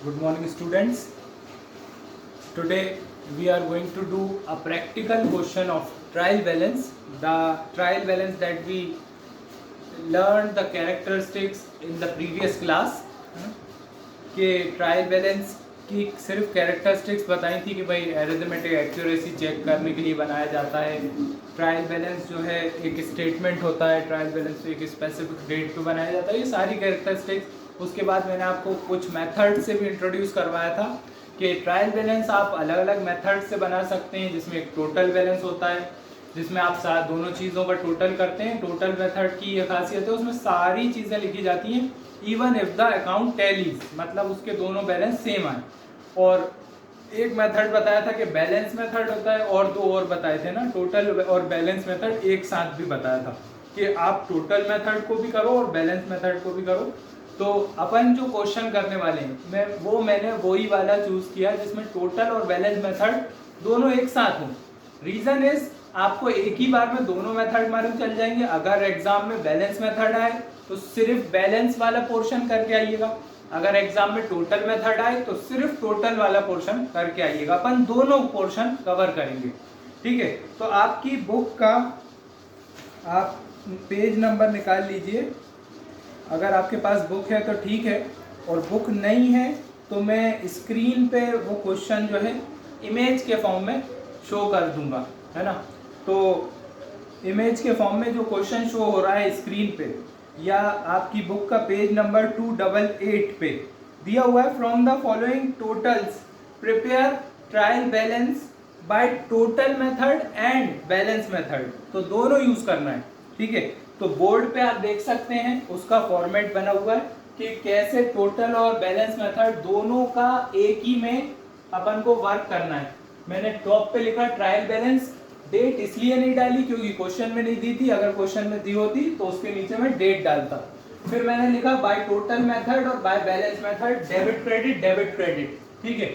Good morning, students. Today we are going to do a practical question of trial balance. The trial balance that we learned the characteristics in the previous class. कि trial balance की सिर्फ characteristics बताई थी कि भाई arithmetic accuracy check करने के लिए बनाया जाता है। ट्रायल बैलेंस जो है एक स्टेटमेंट होता है, ट्रायल बैलेंस एक स्पेसिफिक डेट पे बनाया जाता है। ये सारी कैरेक्टरिस्टिक्स। उसके बाद मैंने आपको कुछ मेथड से भी इंट्रोड्यूस करवाया था कि ट्रायल बैलेंस आप अलग अलग मेथड से बना सकते हैं, जिसमें एक टोटल बैलेंस होता है जिसमें आप दोनों चीज़ों का टोटल करते हैं। टोटल मेथड की ये खासियत है, उसमें सारी चीज़ें लिखी जाती हैं even if the account tallies, मतलब उसके दोनों बैलेंस सेम आए। और एक मेथड बताया था कि बैलेंस मेथड होता है, और दो और बताए थे ना, टोटल और बैलेंस मेथड एक साथ भी बताया था कि आप टोटल मेथड को भी करो और बैलेंस मेथड को भी करो। तो अपन जो क्वेश्चन करने वाले हैं मैंने वही वाला चूज किया जिसमें टोटल और बैलेंस मेथड दोनों एक साथ हों। रीजन इज आपको एक ही बार में दोनों मेथड मालूम चल जाएंगे। अगर एग्जाम में बैलेंस मेथड आए तो सिर्फ बैलेंस वाला पोर्शन करके आइएगा, अगर एग्जाम में टोटल मेथड आए तो सिर्फ टोटल वाला पोर्शन करके आइएगा। अपन दोनों पोर्शन कवर करेंगे, ठीक है। तो आपकी बुक का आप पेज नंबर निकाल लीजिए। अगर आपके पास बुक है तो ठीक है, और बुक नहीं है तो मैं स्क्रीन पे वो क्वेश्चन जो है इमेज के फॉर्म में शो कर दूंगा, है ना। तो इमेज के फॉर्म में जो क्वेश्चन शो हो रहा है स्क्रीन पे, या आपकी बुक का पेज नंबर 288 पे दिया हुआ है, from the following totals prepare trial balance by total method and balance method. तो दोनों यूज करना है, ठीक है। तो बोर्ड पे आप देख सकते हैं उसका फॉर्मेट बना हुआ है कि कैसे टोटल और बैलेंस मेथड दोनों का एक ही में अपन को वर्क करना है। मैंने टॉप पे लिखा ट्रायल बैलेंस, डेट इसलिए नहीं डाली क्योंकि क्वेश्चन में नहीं दी थी, अगर क्वेश्चन में दी होती तो उसके नीचे में डेट डालता। फिर मैंने लिखा बाय टोटल मेथड और by balance method, debit credit, ठीक है।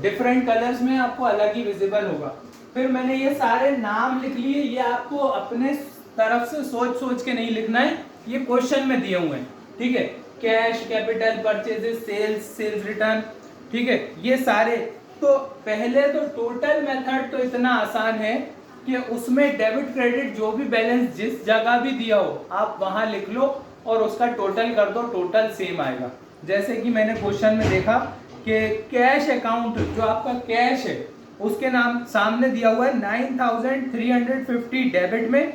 डिफरेंट कलर्स में आपको अलग ही विजिबल होगा। फिर मैंने ये सारे नाम लिख लिए, ये आपको अपने तरफ से सोच के नहीं लिखना है, ये क्वेश्चन में दिए हुए हैं, ठीक है। Cash, capital, purchases, sales return, ठीक है, ये सारे। तो पहले तो टोटल मेथड तो इतना आसान है कि उसमें डेबिट क्रेडिट जो भी बैलेंस जिस जगह भी दिया हो आप वहां लिख लो और उसका टोटल कर दो, टोटल सेम आएगा। जैसे कि मैंने क्वेश्चन में देखा कि कैश अकाउंट, जो आपका कैश है उसके नाम सामने दिया हुआ है 9350 डेबिट में,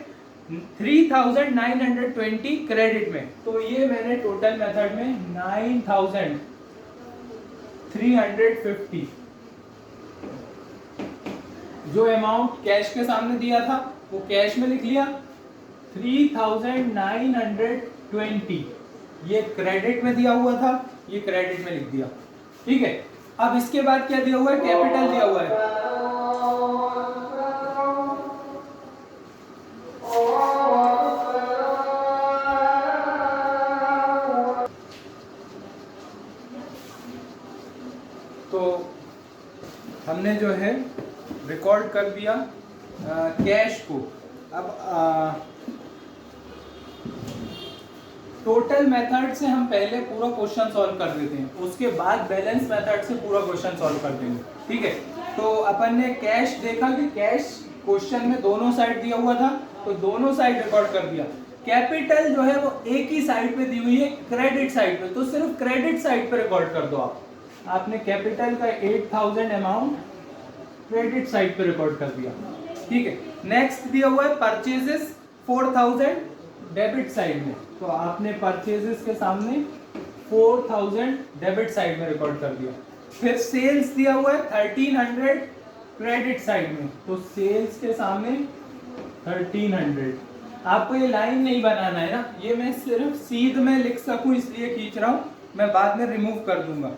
3920 क्रेडिट में। तो ये मैंने टोटल मेथड में 9350 जो अमाउंट कैश के सामने दिया था वो कैश में लिख लिया, 3920 ये क्रेडिट में दिया हुआ था, ये क्रेडिट में लिख दिया, ठीक है। अब इसके बाद क्या दिया हुआ है, कैपिटल दिया हुआ है। तो हमने जो है रिकॉर्ड कर दिया कैश को। अब टोटल मेथड से हम पहले पूरा क्वेश्चन सॉल्व कर देते हैं, उसके बाद बैलेंस मेथड से पूरा क्वेश्चन सॉल्व कर देंगे, ठीक है। तो अपन ने कैश देखा कि कैश क्वेश्चन में दोनों साइड दिया हुआ था, तो दोनों साइड रिकॉर्ड कर दिया। कैपिटल जो है वो एक ही साइड पे दी हुई है, क्रेडिट साइड पे, तो सिर्फ क्रेडिट साइड पे रिकॉर्ड कर दो आप। आपने कैपिटल का 8000 अमाउंट क्रेडिट साइड पे रिकॉर्ड कर दिया, ठीक है। नेक्स्ट दिया हुआ है परचेजेस 4000 डेबिट साइड में, तो आपने परचेजेस के सामने 4000 डेबिट साइड में रिकॉर्ड कर दिया। फिर सेल्स दिया हुआ है 1300 क्रेडिट साइड में, तो सेल्स के सामने 1300। आपको ये लाइन नहीं बनाना है ना, ये मैं सिर्फ सीध में लिख सकूं इसलिए खींच रहा हूं, मैं बाद में रिमूव कर दूंगा।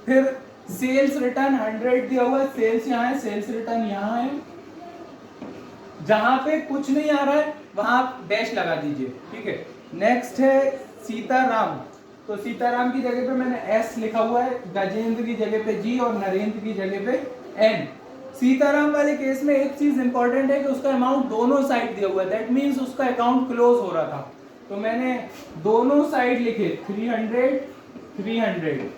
फिर सेल्स रिटर्न 100 दिया हुआ है, सेल्स यहाँ है, सेल्स रिटर्न यहाँ है। जहां पे कुछ नहीं आ रहा है वहां आप डैश लगा दीजिए, ठीक है। नेक्स्ट है सीताराम, तो सीताराम की जगह पे मैंने एस लिखा हुआ है, गजेंद्र की जगह पे जी और नरेंद्र की जगह पे एन। सीताराम वाले केस में एक चीज इंपॉर्टेंट है कि उसका अमाउंट दोनों साइड दिया हुआ है, दैट मीन्स उसका अकाउंट क्लोज हो रहा था, तो मैंने दोनों साइड लिखे 300 300।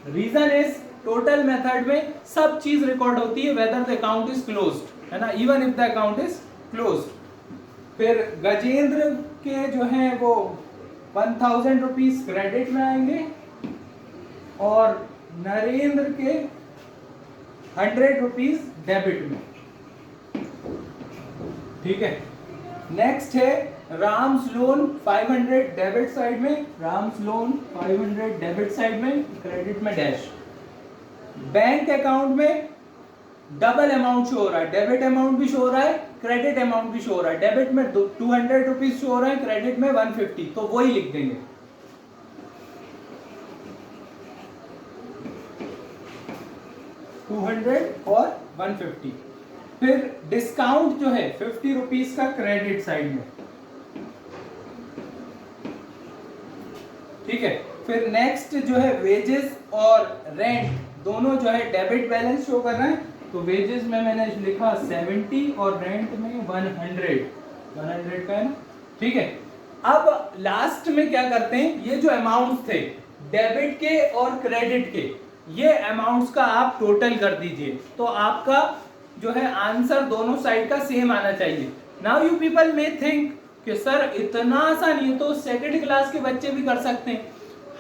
रीजन इज टोटल मेथड में सब चीज रिकॉर्ड होती है, whether the account is closed, है ना, even if the account is closed. फिर गजेंद्र के जो है वो 1000 रुपीज क्रेडिट में आएंगे और नरेंद्र के 100 रुपीज डेबिट में, ठीक है। नेक्स्ट है राम्स लोन 500 डेबिट साइड में, राम्स लोन 500 डेबिट साइड में, क्रेडिट में डैश। बैंक अकाउंट में डबल अमाउंट शो हो रहा है, डेबिट अमाउंट भी शो हो रहा है, क्रेडिट अमाउंट भी शो हो रहा है। डेबिट में 200 रुपीज शो हो रहा है, क्रेडिट में 150, तो वही लिख देंगे। और 150। फिर डिस्काउंट जो है 50 रुपीज का क्रेडिट साइड में, ठीक है। फिर नेक्स्ट जो है वेजेस और रेंट दोनों जो है डेबिट बैलेंस शो कर रहे हैं, तो वेजेस में मैंने लिखा 70 और रेंट में 100 का है ना, ठीक है। अब लास्ट में क्या करते हैं, ये जो अमाउंट थे डेबिट के और क्रेडिट के, ये अमाउंट्स का आप टोटल कर दीजिए, तो आपका जो है आंसर दोनों साइड का सेम आना चाहिए। Now you people may think कि सर इतना आसान, ये तो सेकंड क्लास के बच्चे भी कर सकते हैं।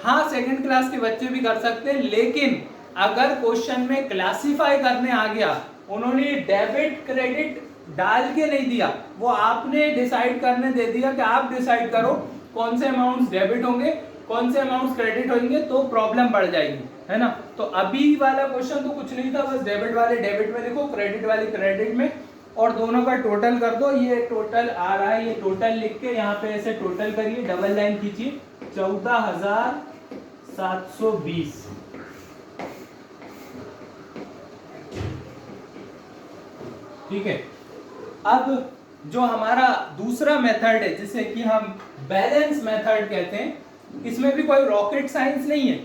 हाँ, सेकंड क्लास के बच्चे भी कर सकते हैं, लेकिन अगर क्वेश्चन में क्लासिफाई करने आ गया, उन्होंने डेबिट क्रेडिट डाल के नहीं दिया, वो आपने डिसाइड करने दे दिया कि आप डिसाइड करो कौन से अमाउंट्स डेबिट होंगे, कौन से अमाउंट्स क्रेडिट होंगे, तो प्रॉब्लम बढ़ जाएगी, है ना। तो अभी वाला क्वेश्चन तो कुछ नहीं था, बस डेबिट वाले डेबिट में लिखो, क्रेडिट वाले क्रेडिट में, और दोनों का टोटल कर दो। ये टोटल आ रहा है, ये टोटल लिख के यहाँ पे ऐसे टोटल करिए, डबल लाइन खींचिए, 14,720, ठीक है। अब जो हमारा दूसरा मेथड है, जिसे कि हम बैलेंस मेथड कहते हैं, इसमें भी कोई रॉकेट साइंस नहीं है।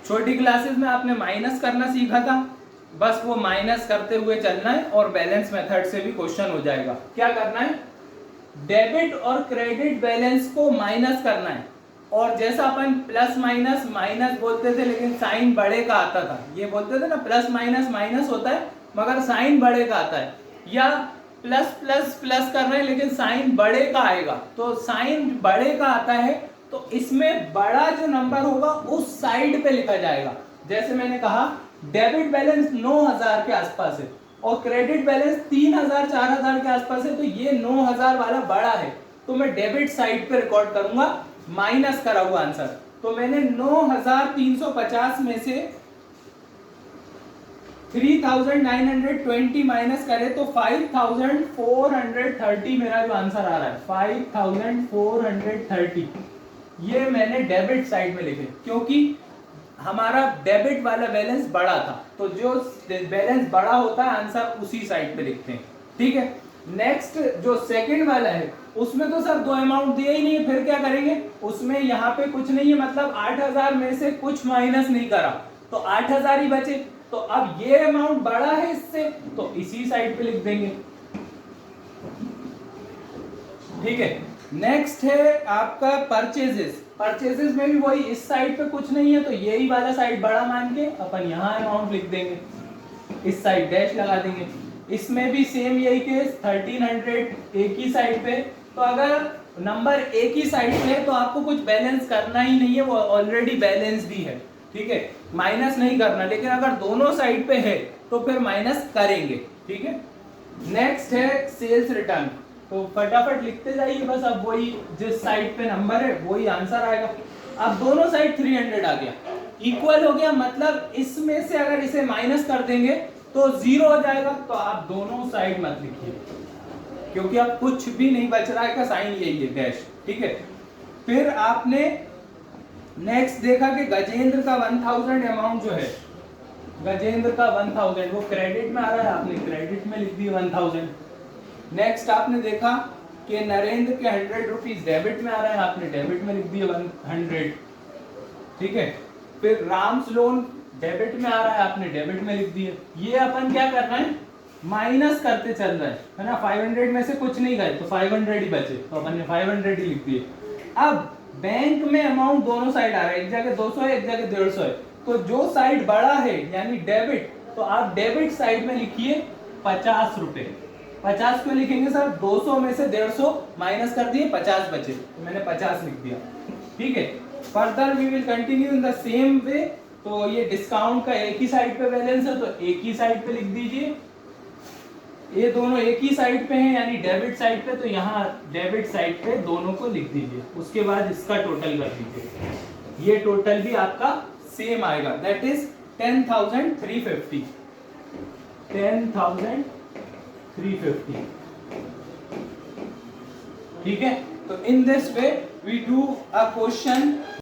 छोटी क्लासेस में आपने माइनस करना सीखा था, बस वो माइनस करते हुए चलना है और बैलेंस मेथड से भी क्वेश्चन हो जाएगा। क्या करना है, डेबिट और क्रेडिट बैलेंस को माइनस करना है, और जैसा अपन प्लस माइनस माइनस बोलते थे लेकिन साइन बड़े का आता था, ये बोलते थे ना प्लस माइनस माइनस होता है मगर साइन बड़े का आता है, या प्लस प्लस प्लस कर रहे हैं लेकिन साइन बड़े का आएगा, तो साइन बड़े का आता है तो इसमें बड़ा जो नंबर होगा उस साइड पे लिखा जाएगा। जैसे मैंने कहा डेबिट बैलेंस 9000 के आसपास है और क्रेडिट बैलेंस 3000 4000 के आसपास है, तो ये 9000 वाला बड़ा है, तो मैं डेबिट साइड पे रिकॉर्ड करूंगा माइनस करा हुआ आंसर। तो मैंने 9350 में से 3920 माइनस करे तो 5430 मेरा जो आंसर आ रहा है 5430, ये मैंने डेबिट साइड में लिखे क्योंकि हमारा डेबिट वाला बैलेंस बड़ा था, तो जो बैलेंस बड़ा होता है आंसर उसी साइड पे लिखते हैं, ठीक है। नेक्स्ट जो सेकंड वाला है उसमें तो सर दो अमाउंट दिए ही नहीं है, फिर क्या करेंगे, उसमें यहाँ पे कुछ नहीं है, मतलब 8000 में से कुछ माइनस नहीं करा तो 8000 ही बचे, तो अब ये अमाउंट बड़ा है इससे तो इसी साइड पे लिख देंगे, ठीक है। नेक्स्ट है आपका परचेजेस, परचेजेस में भी वही, इस साइड पे कुछ नहीं है तो यही वाला साइड बड़ा मान के अपन यहाँ अमाउंट लिख देंगे, इस साइड डैश लगा देंगे। इसमें भी सेम यही केस 1300 एक ही साइड पे, तो अगर नंबर एक ही साइड पे है तो आपको कुछ बैलेंस करना ही नहीं है, वो ऑलरेडी बैलेंस भी है, ठीक है, माइनस नहीं करना। लेकिन अगर दोनों साइड पे है तो फिर माइनस करेंगे, ठीक है। नेक्स्ट है सेल्स रिटर्न, तो फटाफट लिखते जाइए बस, अब वही जिस साइड पे नंबर है वही आंसर आएगा। अब दोनों साइड 300 आ गया, इक्वल हो गया, मतलब इसमें से अगर इसे माइनस कर देंगे तो 0 हो जाएगा, तो आप दोनों साइड मत लिखिए क्योंकि अब कुछ भी नहीं बच रहा है, का साइन यही है डैश, ठीक है। फिर आपने नेक्स्ट देखा कि गजेंद्र का 1000 अमाउंट जो है, गजेंद्र का 1000 वो क्रेडिट में आ रहा है, आपने क्रेडिट में लिख दिया 1000। नेक्स्ट आपने देखा कि नरेंद्र के 100 रुपीज डेबिट में आ रहा है, आपने डेबिट में लिख दिया 100, ठीक है। फिर राम्स लोन डेबिट में आ रहा है, आपने डेबिट में लिख दिया। ये अपन क्या कर रहे हैं, माइनस करते चल रहे हैं, है ना, 500 में से कुछ नहीं गए तो 500 ही बचे, तो अपन ने 500 ही लिख दिए। अब बैंक में अमाउंट दोनों साइड आ रहा है, एक जगह 200 है एक जगह 150 है, तो जो साइड बड़ा है यानी डेबिट, तो आप डेबिट साइड में लिखिए 50 रुपए। 50 क्यों लिखेंगे सर? 200 में से 150 माइनस कर दिए, 50 बचे, तो मैंने 50 लिख दिया। ठीक है, further we will continue in the same way. तो ये डिस्काउंट का एक ही साइड पे बैलेंस है, तो एक ही साइड पे लिख दीजिए। ये दोनों एक ही साइड पे हैं यानी डेबिट साइड पे, तो यहाँ डेबिट साइड पे दोनों को लिख दीजिए। उसके बाद इसका टोटल कर दीजिए। ये टोटल भी आपका सेम आएगा, दैट इज 10,350। 10,350। ठीक है, तो in this way we do a question